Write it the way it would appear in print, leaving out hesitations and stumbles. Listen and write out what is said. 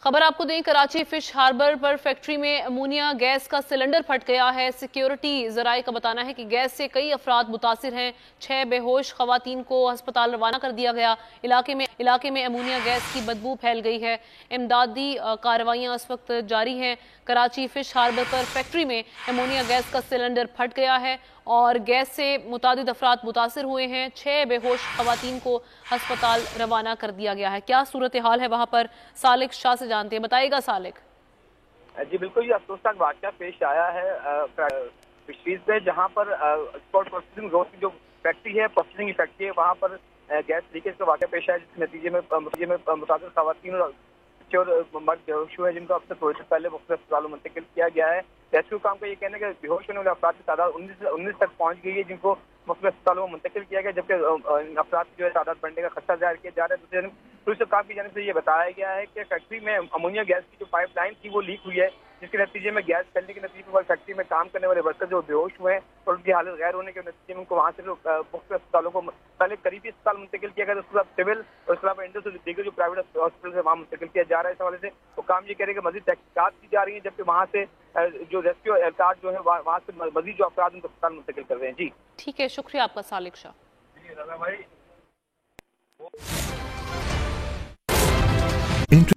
खबर आपको दें, कराची फिश हार्बर पर फैक्ट्री में अमोनिया गैस का सिलेंडर फट गया है। सिक्योरिटी जराये का बताना है कि गैस से कई अफराद मुतासिर हैं। 6 बेहोश खवातीन को अस्पताल रवाना कर दिया गया। इलाके में अमोनिया गैस की बदबू फैल गई है। इमदादी कार्रवाइयां इस वक्त जारी हैं। कराची फिश हार्बर पर फैक्ट्री में अमोनिया गैस का सिलेंडर फट गया है और गैस से मुतादिद अफराद मुतासिर हुए हैं। 6 बेहोश खवातीन को अस्पताल रवाना कर दिया गया है। क्या सूरत हाल है वहां पर, सालिक शाह से जानते हैं। बताइएगा सालिक। जी बिल्कुल, ये अफसोसनाक वाक़या पेश आया है फिशरीज में, जहाँ पर एक्सपोर्ट प्रोसेसिंग जोन की जो फैक्ट्री है, प्रोसेसिंग की फैक्ट्री है, वहाँ पर गैस लीकेज का वाक़या पेश आया, जिसके नतीजे में मुताबिक खवातीन और मर्द बेहोश हुए, जिनको अब से थोड़ी देर पहले मुख्तलिफ अस्पतालों में मुंतकिल किया गया है। रेस्क्यू काम का ये कहना है कि बेहोश होने वाले अफराद की तादाद 19 तक पहुंच गई है, जिनको मुख्तलिफ अस्पतालों में मुंतकिल किया गया, जबकि अफराद की जो है तादाद बढ़ने का खतरा जाहिर किया जा रहा है। दूसरी तरफ पुलिस काम की जाने से ये बताया गया है कि फैक्ट्री में अमोनिया गैस की जो पाइपलाइन थी वो लीक हुई है, जिसके नतीजे में गैस फैलने के नतीजे में फैक्ट्री में काम करने वाले वर्कर जो बेहोश हुए हैं और उनकी हालत गैर होने के नतीजे में उनको वहाँ से मुख्तलिफ अस्पतालों को पहले करीबी अस्पताल मुंतकिल किया गया, उसके बाद सिविल और उसके अलावा इंडस दीगर जो प्राइवेट हॉस्पिटल है वहाँ मुंतकिल किया जा रहा है। इस हवाले से वो काम ये कह रहे हैं कि मजीद तहकीकात की जा रही है, जबकि वहाँ से जो रेस्क्यू एहलकार जो है वहाँ से मजीद जो अफराद उनको अस्पताल मुंतकिल कर रहे हैं। जी ठीक है, शुक्रिया आपका सालिक शाह।